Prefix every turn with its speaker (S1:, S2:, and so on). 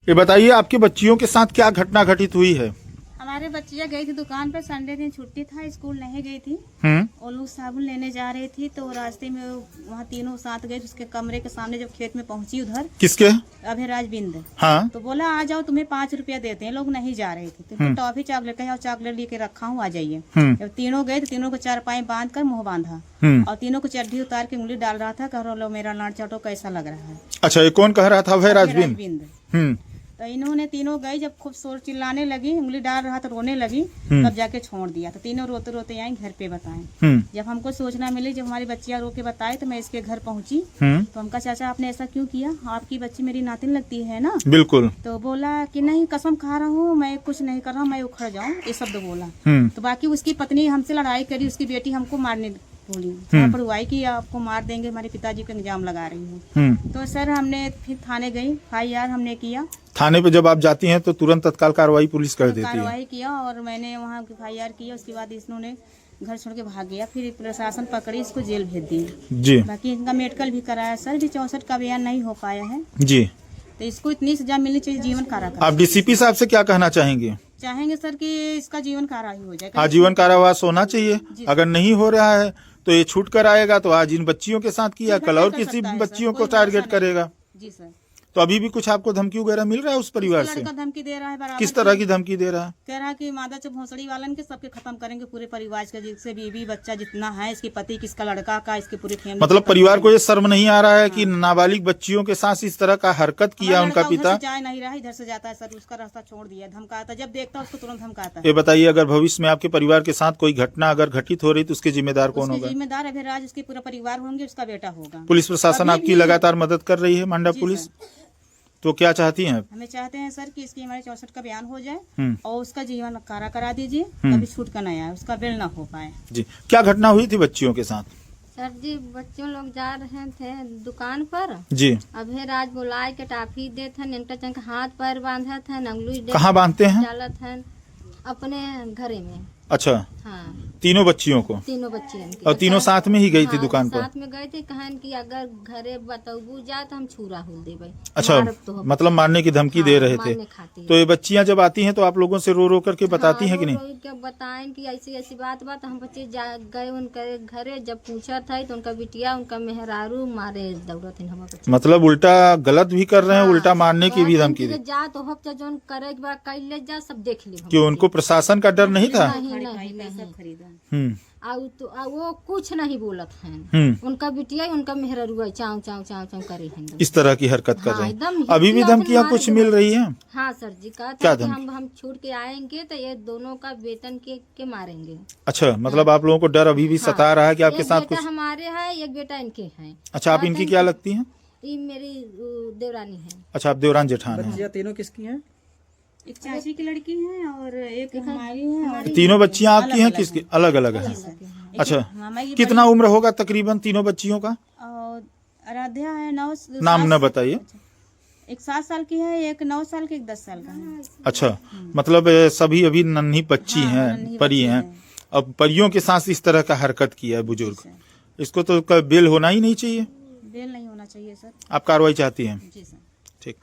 S1: ये बताइए आपकी बच्चियों के साथ क्या घटना घटित हुई है?
S2: हमारे बच्चियाँ गई थी दुकान पर, संडे दिन छुट्टी था, स्कूल नहीं गई थी। और लोग साबुन लेने जा रही थी तो रास्ते में वहाँ तीनों साथ गए। उसके कमरे के सामने जब खेत में पहुंची उधर,
S1: किसके?
S2: अभयराज बिंद।
S1: हाँ।
S2: तो बोला आ जाओ, तुम्हें 5 रुपया देते हैं। लोग नहीं जा रहे थे तो फिर टॉफी चॉकलेट कहीं और चॉकलेट लेके रखा हूँ, आ जाइए। जब तीनों गए तो तीनों को चारपाई बांध कर मुँह बांधा और तीनों को चड्ढी उतार के उंगली डाल रहा था। कह लो मेरा लाड़ चाटो कैसा लग रहा है।
S1: अच्छा, ये कौन कह रहा था? अभयराज बिंद।
S2: तो इन्होंने तीनों गई, जब खूब शोर चिल्लाने लगी, उंगली डाल रहा था, रोने लगी, तब जाके छोड़ दिया। तो तीनों रोते रोते आई घर पे बताएं। जब हमको सूचना मिली, जब हमारी बच्चियां रो के बताए तो मैं इसके घर पहुंची। तो हमका चाचा आपने ऐसा क्यों किया? आपकी बच्ची मेरी नातिन लगती है ना।
S1: बिल्कुल।
S2: तो बोला कि नहीं कसम खा रहा हूँ, मैं कुछ नहीं कर रहा हूँ, मैं उखड़ जाऊँ, ये शब्द बोला। तो बाकी उसकी पत्नी हमसे लड़ाई करी, उसकी बेटी हमको मारने बोली, लापरवाही की, आपको मार देंगे, हमारे पिताजी को इल्जाम लगा रही है। तो सर हमने फिर थाने गई, FIR हमने किया।
S1: थाने पे जब आप जाती हैं तो तुरंत तत्काल कार्रवाई पुलिस कर देती है?
S2: कार्रवाई किया और मैंने वहाँ FIR किया। उसके बाद इन्होंने घर छोड़ के भाग गया। फिर प्रशासन पकड़ी, इसको जेल भेज दिया
S1: जी।
S2: बाकी इनका मेडिकल भी कराया सर, भी 64 का बयान नहीं हो पाया है
S1: जी।
S2: तो इसको इतनी सजा मिलनी चाहिए, जीवन कारावास।
S1: आप DCP साहब से क्या कहना चाहेंगे?
S2: चाहेंगे सर कि इसका जीवन कारावास हो जाए।
S1: आजीवन कारावास होना चाहिए। अगर नहीं हो रहा है तो ये छूट कर आएगा तो आज इन बच्चियों के साथ किया, कल और किसी बच्चियों को टारगेट करेगा।
S2: जी सर।
S1: तो अभी भी कुछ आपको धमकी वगैरह मिल रहा है उस परिवार से?
S2: लड़का धमकी दे रहा है बराबर।
S1: किस तरह की धमकी दे रहा है?
S2: कह रहा है कि मादा चुप भोसड़ी वालन के सबके खत्म करेंगे, पूरे परिवार का, जिससे बीवी बच्चा जितना है, इसके पति किसका लड़का का, इसके पूरे फैमिली।
S1: मतलब परिवार को ये शर्म नहीं आ रहा है कि नाबालिग बच्चियों के साथ इस तरह का हरकत किया उनका पिता?
S2: जा नहीं रहा, इधर से जाता है सर, उसका रास्ता छोड़ दिया, धमकाता, जब देखता उसको तुरंत धमकाता है।
S1: ये बताइए, अगर भविष्य में आपके परिवार के साथ कोई घटना अगर घटित हो रही तो उसके जिम्मेदार कौन होगा?
S2: जिम्मेदार अभयराज, उसके पूरा परिवार होंगे, उसका बेटा होगा।
S1: पुलिस प्रशासन आपकी लगातार मदद कर रही है, मांडा पुलिस? तो क्या चाहती हैं?
S2: हमें चाहते हैं सर कि इसकी हमारे 64 का बयान हो जाए और उसका जीवन कारा करा दीजिए, कभी छूट का नहीं आए, उसका बिल ना हो पाए।
S1: जी। क्या घटना हुई थी बच्चियों के साथ?
S3: सर जी, बच्चों लोग जा रहे थे दुकान पर
S1: जी।
S3: अभयराज बुलाए के टाफी दे थे, नेंगटा चंग हाथ पैर बांधा था, नंगलुई
S1: कहाँ बांधते हैं?
S3: डालत है अपने घरे में।
S1: अच्छा।
S3: हाँ,
S1: तीनों बच्चियों को?
S3: तीनों बच्चियों की।
S1: और तीनों साथ में ही गई थी दुकान पर?
S3: साथ में गए थे, कहन कि अगर घरे बतौबू जाए तो हम छुरा हो देबे।
S1: अच्छा, मतलब मारने की धमकी दे रहे थे। तो ये बच्चियां जब आती हैं तो आप लोगों से रो रो करके बताती हैं कि नहीं?
S3: क्या बताएं कि ऐसी ऐसी बात हम बच्चे गए उनके घरे, जब पूछा था तो उनका बिटिया, उनका मेहरारू मारे दौड़त हम बच्चे।
S1: मतलब उल्टा गलत भी कर रहे हैं, उल्टा मारने की भी धमकी दी।
S3: जा तो हफ्ता जोन करे के बाद कल ले जा, सब देख ली।
S1: कि उनको प्रशासन का डर नहीं था?
S2: तो
S3: वो कुछ नहीं बोलत हैं। उनका बिटिया, उनका मेहरारू चाव चाव चाव चाव करे हैं।
S1: इस तरह की हरकत कर रहे हैं। अभी भी धमकियां कुछ मिल रही हैं?
S3: हाँ सर जी, कहा था हम छूट के आएंगे तो ये दोनों का वेतन के मारेंगे।
S1: अच्छा, मतलब आप लोगों को डर अभी भी सता रहा है कि आपके साथ कुछ?
S3: हमारे है, एक बेटा इनके है।
S1: अच्छा, आप इनकी क्या लगती हैं?
S3: ये मेरी देवरानी है।
S1: अच्छा, आप देवरान जेठान हैं।
S4: बच्चियां तीनों किसकी हैं?
S2: एक चाची की लड़की है और एक हमारी है।
S1: तीनों बच्चियां आपकी हैं? किसकी? अलग अलग है। अच्छा, कितना उम्र होगा तकरीबन तीनों बच्चियों का?
S2: आराध्या है 9।
S1: नाम न बताइए।
S2: एक 7 साल की है, एक 9 साल की, एक 10 साल का है।
S1: अच्छा, मतलब सभी अभी नन्ही बच्ची हैं, परी हैं। अब परियों के साथ इस तरह का हरकत किया है बुजुर्ग, इसको तो बेल होना ही नहीं चाहिए।
S2: बेल नहीं होना चाहिए सर।
S1: आप कार्रवाई चाहती हैं?
S2: जी सर।
S1: ठीक।